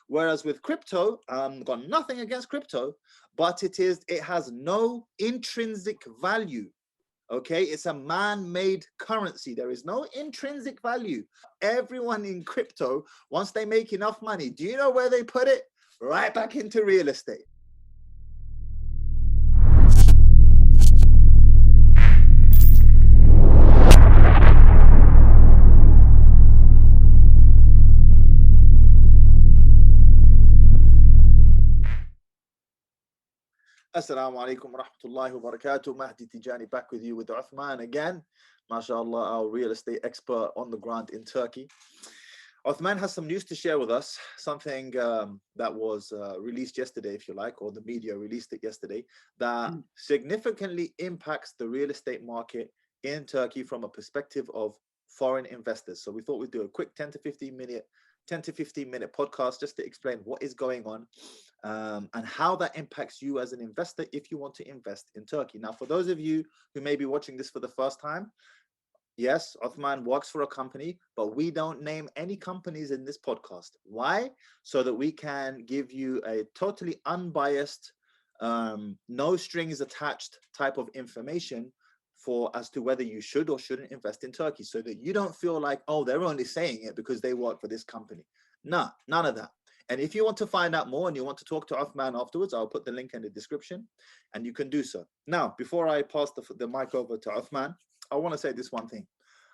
Whereas with crypto, got nothing against crypto, but it has no intrinsic value. Okay, it's a man-made currency. There is no intrinsic value. Everyone in crypto, once they make enough money, do you know where they put it? Right back into real estate. Assalamu alaikum wa rahmatullahi wa barakatuh. Mahdi Tijani back with you with Uthman again. MashaAllah, our real estate expert on the ground in Turkey. Uthman has some news to share with us, something that was released yesterday, if you like, or the media released it yesterday, that significantly impacts the real estate market in Turkey from a perspective of foreign investors. So we thought we'd do a quick 10 to 15 minute podcast just to explain what is going on and how that impacts you as an investor if you want to invest in Turkey. Now, for those of you who may be watching this for the first time, yes, Uthman works for a company, but we don't name any companies in this podcast. Why? So that we can give you a totally unbiased, no strings attached type of information as to whether you should or shouldn't invest in Turkey, so that you don't feel like, oh, they're only saying it because they work for this company. No, none of that. And if you want to find out more and you want to talk to Uthman afterwards, I'll put the link in the description and you can do so. Now, before I pass the mic over to Uthman, I want to say this one thing.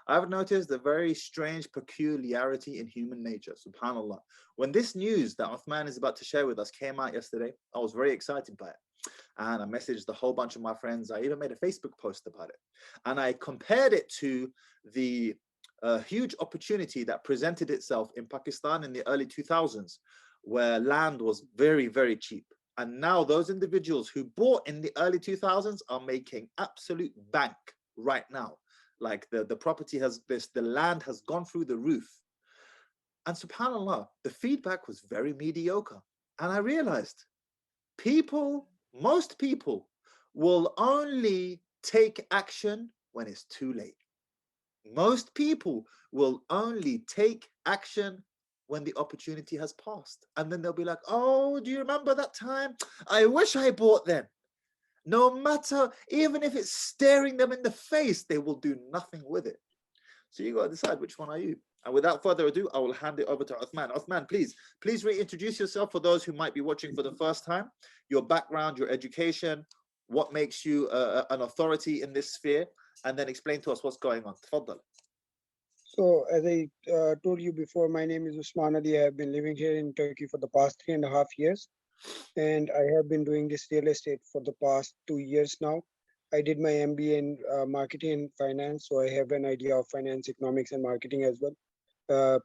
I've noticed a very strange peculiarity in human nature, subhanAllah. When this news that Uthman is about to share with us came out yesterday, I was very excited by it. And I messaged a whole bunch of my friends. I even made a Facebook post about it. And I compared it to the huge opportunity that presented itself in Pakistan in the early 2000s, where land was very, very cheap. And now those individuals who bought in the early 2000s are making absolute bank right now. Like the property the land has gone through the roof. And subhanAllah, the feedback was very mediocre. And I realized most people will only take action when it's too late. Most people will only take action when the opportunity has passed. And then they'll be like, oh, do you remember that time? I wish I bought then. No matter, even if it's staring them in the face, they will do nothing with it. So you got to decide which one are you. And without further ado, I will hand it over to Uthman. Uthman, please reintroduce yourself for those who might be watching for the first time. Your background, your education, what makes you an authority in this sphere, and then explain to us what's going on. Tfaddal. So, as I told you before, my name is Usman Ali. I have been living here in Turkey for the past 3.5 years. And I have been doing this real estate for the past 2 years now. I did my MBA in marketing and finance, so I have an idea of finance, economics, and marketing as well.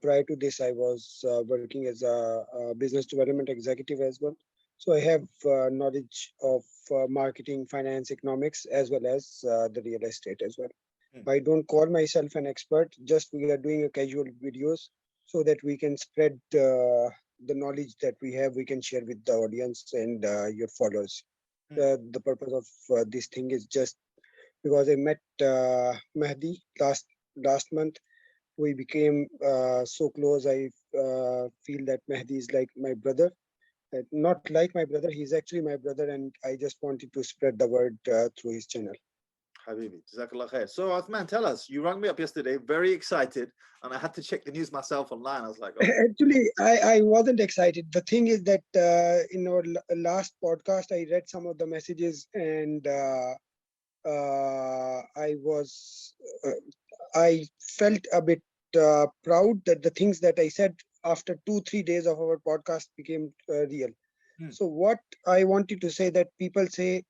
Prior to this, I was working as a business development executive as well. So I have knowledge of marketing, finance, economics, as well as the real estate as well. I don't call myself an expert, just we are doing a casual videos so that we can spread the knowledge that we have, we can share with the audience and your followers. The purpose of this thing is just because I met Mahdi last month. We became so close. I feel that Mahdi is like my brother. Not like my brother, he's actually my brother, and I just wanted to spread the word through his channel. Habibi, Jazakallah khair. So, Uthman, tell us, you rang me up yesterday, very excited, and I had to check the news myself online. I was like, oh. Actually, I wasn't excited. The thing is that in our last podcast, I read some of the messages, and I felt a bit proud that the things that I said after 2-3 days of our podcast became real. So what I wanted to say, that people say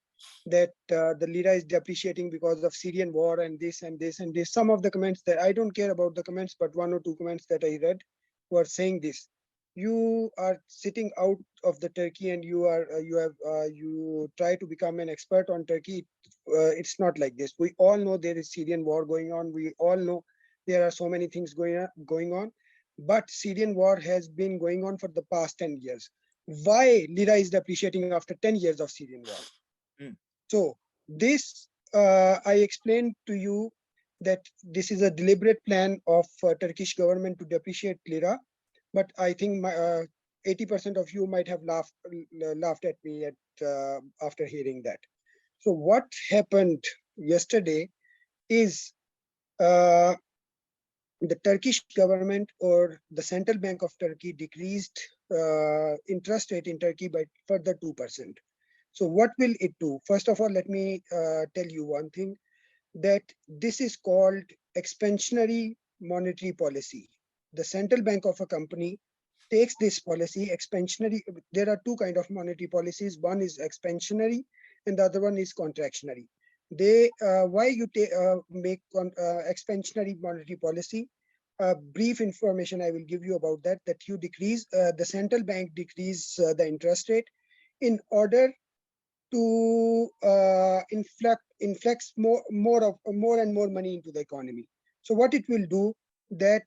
that the lira is depreciating because of Syrian war and this and this and this. Some of the comments that I don't care about the comments, but 1 or 2 comments that I read were saying this. You are sitting out of the Turkey and you try to become an expert on Turkey. It's not like this. We all know there is Syrian war going on. We all know there are so many things going on. But Syrian war has been going on for the past 10 years. Why Lira is depreciating after 10 years of Syrian war? So this, I explained to you that this is a deliberate plan of Turkish government to depreciate Lira. But I think 80% of you might have laughed at me after hearing that. So what happened yesterday is uh, the Turkish government or the Central Bank of Turkey decreased interest rate in Turkey by further 2%. So what will it do? First of all, let me tell you one thing, that this is called expansionary monetary policy. The Central Bank of a company takes this policy, expansionary. There are two kinds of monetary policies. One is expansionary and the other one is contractionary. Why you make expansionary monetary policy? Brief information I will give you about that. That you decrease the central bank decrease the interest rate in order to influx more and more money into the economy. So what it will do, that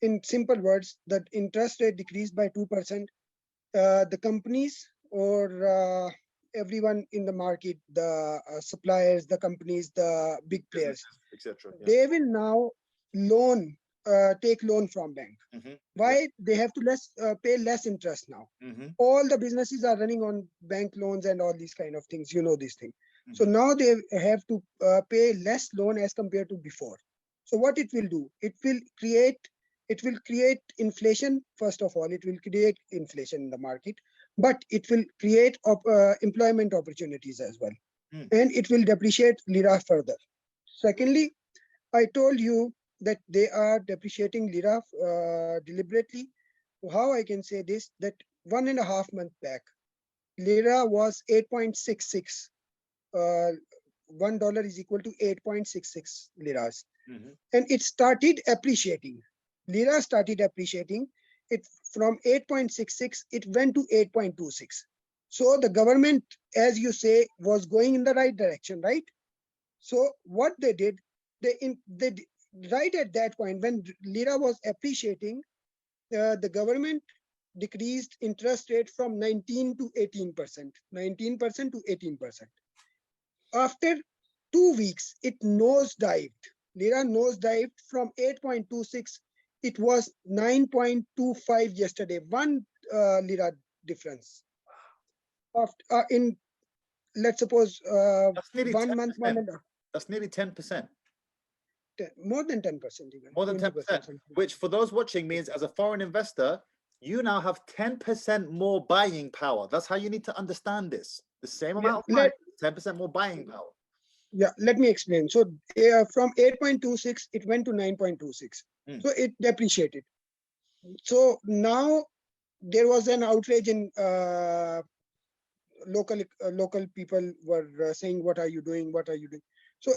in simple words, that interest rate decreased by 2%. The companies or everyone in the market, the suppliers, the companies, the big players, etc. Yeah. they will now take loan from bank. Why? They have to pay less interest now. All the businesses are running on bank loans and all these kind of things. You know these things. So now they have to pay less loan as compared to before. So what it will do? It will create inflation. First of all, it will create inflation in the market, but it will create employment opportunities as well, and it will depreciate lira further. Secondly, I told you that they are depreciating lira deliberately. How I can say this, that 1.5 months back, lira was 8.66. $1 is equal to 8.66 liras. And it started appreciating. Lira started appreciating. It from 8.66, it went to 8.26. So the government, as you say, was going in the right direction, right? So what they did, right at that point when lira was appreciating, the government decreased interest rate from 19 to 18%, 19% to 18%. After 2 weeks, it nosedived. Lira nosedived from 8.26. It was 9.25 yesterday. 1 lira difference. In, let's suppose, That's nearly 1 month, 1.5. That's nearly 10%. More than 10% even. More than 10%, which for those watching means as a foreign investor, you now have 10% more buying power. That's how you need to understand this. The same amount of money, 10% more buying power. Yeah, let me explain. So from 8.26, it went to 9.26. So it depreciated. So now there was an outrage in local people were saying, what are you doing? What are you doing? So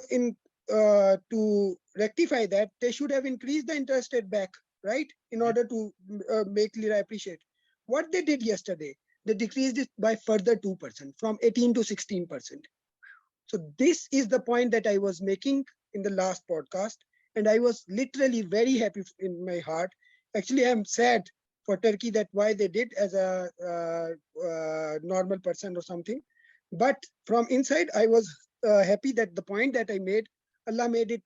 to rectify that, they should have increased the interest rate back, right? In order to make lira appreciate. What they did yesterday, they decreased it by further 2%, from 18 to 16%. So this is the point that I was making in the last podcast. And I was literally very happy in my heart. Actually, I'm sad for Turkey that why they did as a normal person or something. But from inside, I was happy that the point that I made, Allah made it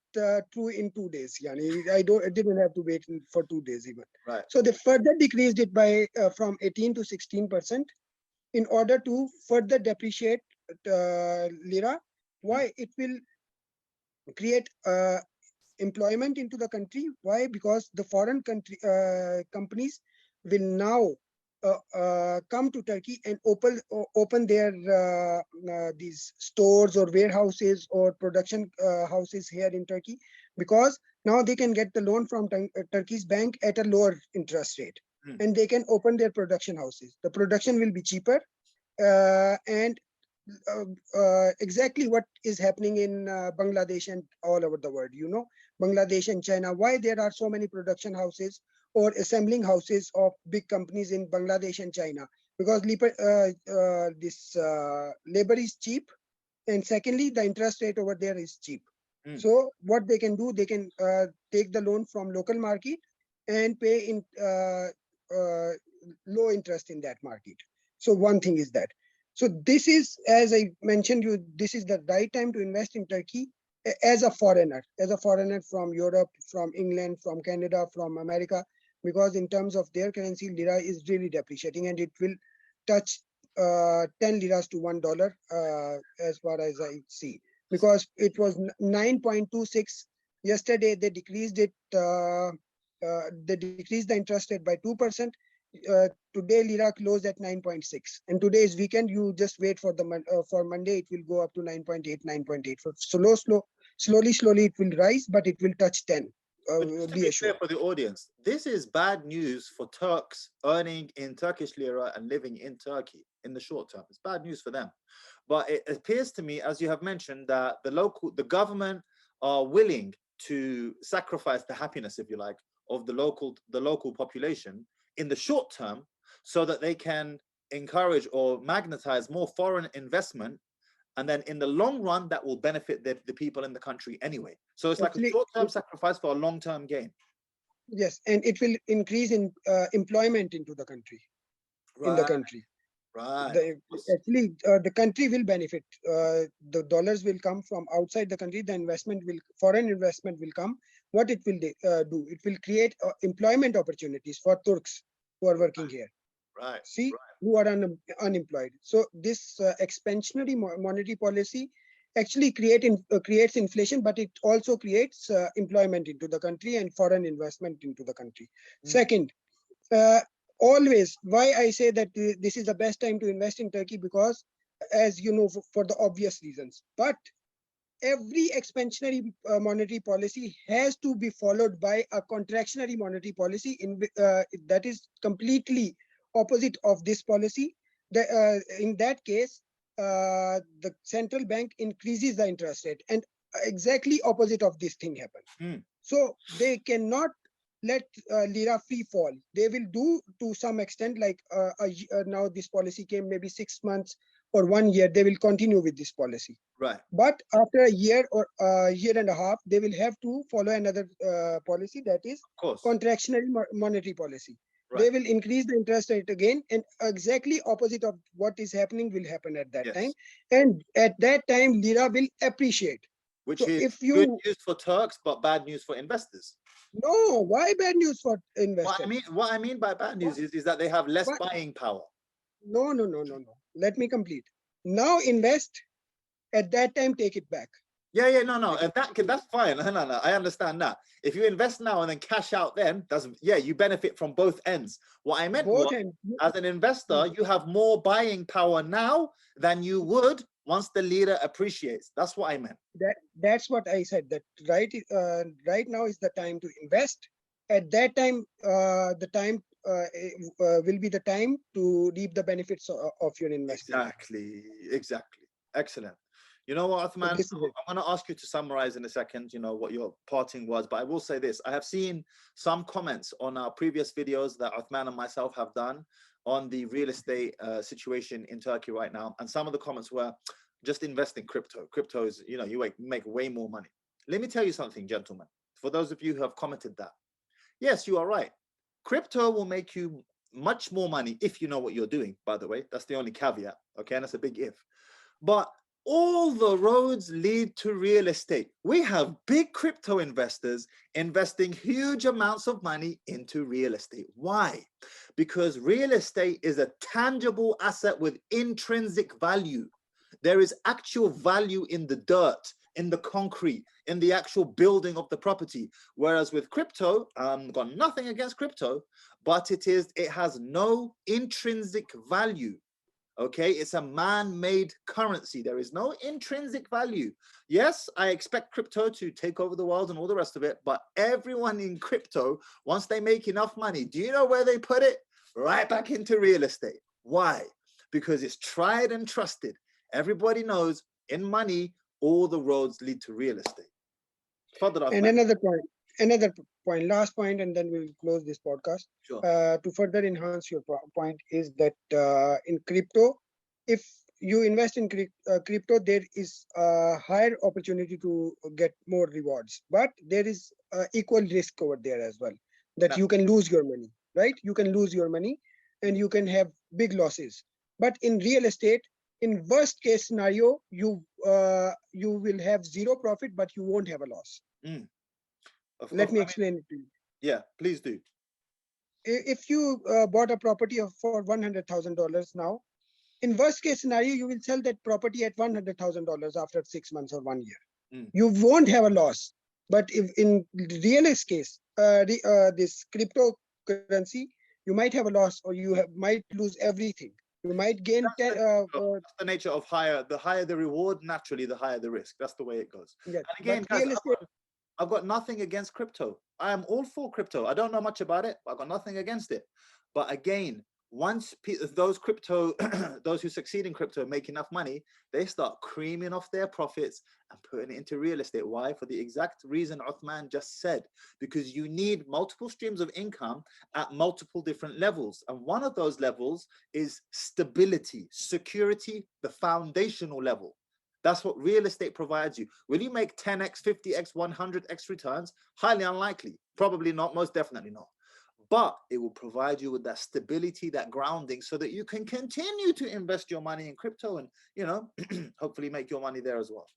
true in 2 days. Yani, I didn't have to wait for 2 days even. Right. So they further decreased it by from 18 to 16% in order to further depreciate lira. Why? It will create employment into the country. Why? Because the foreign companies will now come to Turkey and open their these stores or warehouses or production houses here in Turkey, because now they can get the loan from Turkey's bank at a lower interest rate, and they can open their production houses. The production will be cheaper, and exactly what is happening in Bangladesh and all over the world. You know, Bangladesh and China, why there are so many production houses or assembling houses of big companies in Bangladesh and China? Because this labor is cheap, and secondly, the interest rate over there is cheap. So what they can do, they can take the loan from local market and pay in low interest in that market. So one thing is that. So this is, as I mentioned you, this is the right time to invest in Turkey as a foreigner from Europe, from England, from Canada, from America. because in terms of their currency, Lira is really depreciating, and it will touch 10 liras to $1 as far as I see, because it was 9.26 yesterday. They decreased it. They decreased the interest rate by 2%. Today Lira closed at 9.6, and today is weekend. You just wait for for Monday. It will go up to 9.8, 9.8. Slowly it will rise, but it will touch 10. But just to be clear for the audience, this is bad news for Turks earning in Turkish lira and living in Turkey in the short term. It's bad news for them. But it appears to me, as you have mentioned, that the government are willing to sacrifice the happiness, if you like, of the local population in the short term, so that they can encourage or magnetize more foreign investment, and then in the long run that will benefit the people in the country anyway. So it's like a short-term sacrifice for a long-term gain. Yes, and it will increase in employment into the country. Right. In the country, right. Actually, the country will benefit. The dollars will come from outside the country. The foreign investment will come. What it will do? It will create employment opportunities for Turks who are working here. Right. See, who are unemployed. So this expansionary monetary policy actually creates inflation, but it also creates employment into the country and foreign investment into the country. Second, always, why I say that this is the best time to invest in Turkey, because, as you know, for the obvious reasons, but every expansionary monetary policy has to be followed by a contractionary monetary policy that is completely opposite of this policy. In that case, the central bank increases the interest rate, and exactly opposite of this thing happen. So they cannot let Lira free fall. They will do to some extent, like now this policy came maybe 6 months or 1 year, they will continue with this policy. Right. But after a year or a year and a half, they will have to follow another policy, that is contractionary monetary policy. Right. They will increase the interest rate again, and exactly opposite of what is happening will happen at that time. And at that time, Lira will appreciate. Which is good news for Turks, but bad news for investors. No, why bad news for investors? What I mean by bad news is that they have less buying power. No. Let me complete. Now invest, at that time take it back. No. And that's fine. No. I understand that. If you invest now and then cash out then, you benefit from both ends. What I meant was, as an investor, you have more buying power now than you would once the Lira appreciates. That's what I meant. That's what I said, that right now is the time to invest. At that time, the time will be the time to reap the benefits of your investment. Exactly. Excellent. You know what, Uthman, I'm going to ask you to summarize in a second, what your parting was, but I will say this. I have seen some comments on our previous videos that Uthman and myself have done on the real estate situation in Turkey right now. And some of the comments were, just invest in crypto. Crypto is, you make way more money. Let me tell you something, gentlemen, for those of you who have commented that. Yes, you are right. Crypto will make you much more money if you know what you're doing, by the way. That's the only caveat, okay? And that's a big if. But all the roads lead to real estate. We have big crypto investors investing huge amounts of money into real estate. Why? Because real estate is a tangible asset with intrinsic value. There is actual value in the dirt, in the concrete, in the actual building of the property. Whereas with crypto, got nothing against crypto, but it has no intrinsic value. Okay, it's a man-made currency. There is no intrinsic value. Yes, I expect crypto to take over the world and all the rest of it, but everyone in crypto, once they make enough money, do you know where they put it? Right back into real estate. Why? Because it's tried and trusted. Everybody knows in money, all the roads lead to real estate. And another point, last point, and then we'll close this podcast. Sure. To further enhance your point is that in crypto, if you invest in crypto, there is a higher opportunity to get more rewards, but there is equal risk over there as well, that you can lose your money, right? You can lose your money and you can have big losses. But in real estate, in worst case scenario, you will have zero profit, but you won't have a loss. Let me explain it to you. Yeah, please do. if you bought a property for $100,000 now, in worst case scenario, you will sell that property at $100,000 after 6 months or 1 year. You won't have a loss. But if in realist case, this cryptocurrency, you might have a loss, or you might lose everything. You might gain That's the nature of the higher the reward, naturally, the higher the risk. That's the way it goes. yes, And again, but guys, I've got nothing against crypto. I am all for crypto. I don't know much about it, but I've got nothing against it. But again, once those those who succeed in crypto make enough money, they start creaming off their profits and putting it into real estate. Why? For the exact reason Uthman just said, because you need multiple streams of income at multiple different levels. And one of those levels is stability, security, the foundational level. That's what real estate provides you. Will you make 10x, 50x, 100x returns? Highly unlikely. Probably not, most definitely not. But it will provide you with that stability, that grounding, so that you can continue to invest your money in crypto and, you know, hopefully make your money there as well.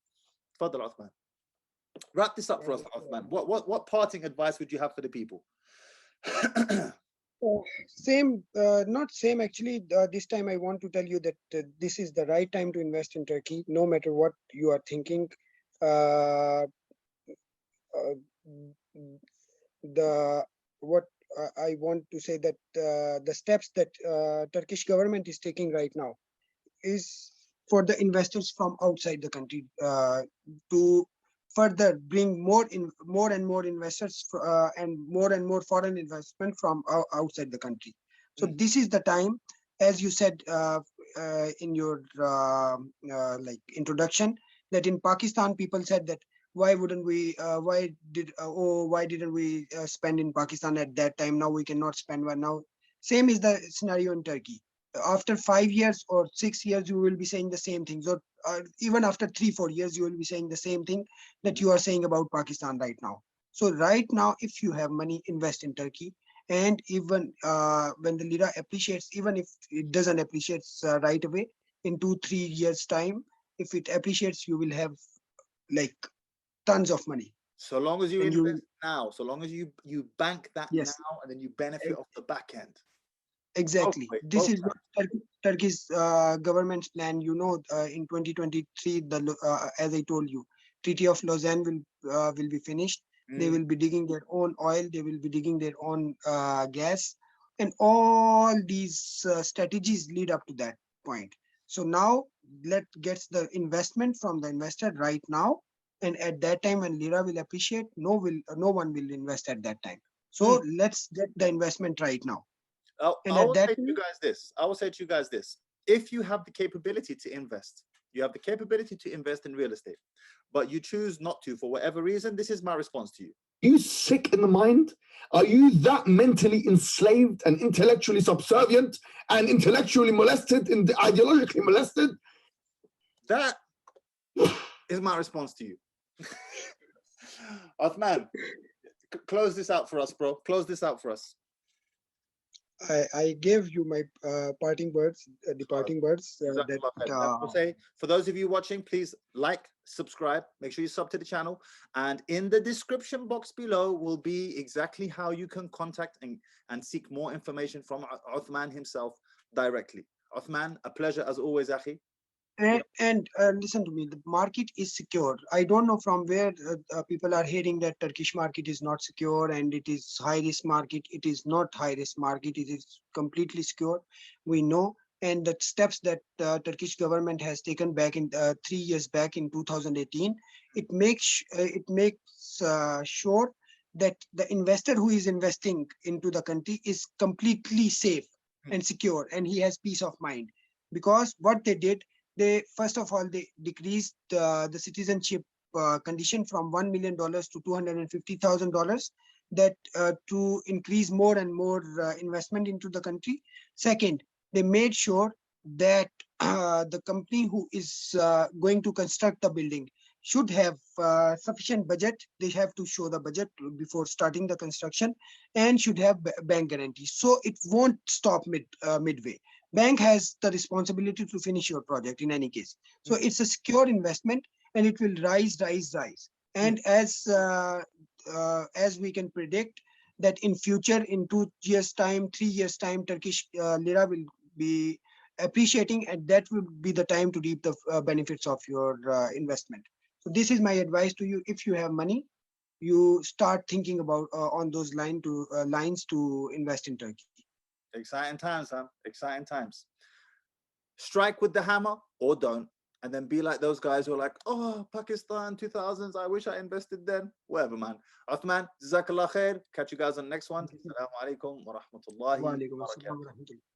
Fadl Uthman. Wrap this up for us, Uthman. What parting advice would you have for the people? Same, not same actually. This time I want to tell you that this is the right time to invest in Turkey, no matter what you are thinking. What I want to say that the steps that Turkish government is taking right now is for the investors from outside the country to further bring more and more investors and more foreign investment from outside the country. So this is the time, as you said in your like introduction, that in Pakistan people said that why didn't we spend in Pakistan at that time? Now we cannot spend one now. Same is the scenario in Turkey. After 5 years or 6 years, you will be saying the same things, or even after 3-4 years, you will be saying the same thing that you are saying about Pakistan right now. So right now, if you have money, invest in Turkey. And even when the lira appreciates, even if it doesn't appreciate right away, in 2-3 years time, if it appreciates, you will have like tons of money. So long as you invest now, so long as you bank that yes. now, and then you benefit off the back end. Exactly. This is what Turkey's government's plan. You know, in 2023, as I told you, Treaty of Lausanne will be finished. They will be digging their own oil. They will be digging their own gas, and all these strategies lead up to that point. So now let's get the investment from the investor right now, and at that time when lira will appreciate, no one will invest at that time. So let's get the investment right now. I will say to you guys this. If you have the capability to invest, you have the capability to invest in real estate, but you choose not to for whatever reason, this is my response to you. Are you sick in the mind? Are you that mentally enslaved and intellectually subservient and intellectually molested and ideologically molested? That is my response to you. Uthman, close this out for us, bro. Close this out for us. I gave you my parting words, departing words. Say, for those of you watching, please like, subscribe, make sure you sub to the channel, and in the description box below will be exactly how you can contact and seek more information from Uthman himself directly. Uthman, a pleasure as always, Akhi. And listen to me, the market is secure. I don't know from where people are hearing that Turkish market is not secure and it is high risk market. It is not high risk market. It is completely secure. We know. And the steps that Turkish government has taken back in 3 years back in 2018, it makes sure that the investor who is investing into the country is completely safe and secure, and he has peace of mind. Because what they did, they first of all they decreased the citizenship condition from $1 million to $250,000, that to increase more and more investment into the country. Second, they made sure that the company who is going to construct the building should have sufficient budget. They have to show the budget before starting the construction, and should have bank guarantees, so it won't stop midway. Bank has the responsibility to finish your project in any case. So it's a secure investment, and it will rise. And as we can predict, that in future, in 2 years time, 3 years time, Turkish lira will be appreciating, and that will be the time to reap the benefits of your investment. So this is my advice to you. If you have money, you start thinking about on those lines to invest in Turkey. Exciting times, man. Exciting times. Strike with the hammer or don't. And then be like those guys who are like, oh, Pakistan 2000s, I wish I invested then. Whatever, man. Uthman, Jazakallah khair. Catch you guys on the next one. Assalamu alaikum wa rahmatullahi wa barakatuh.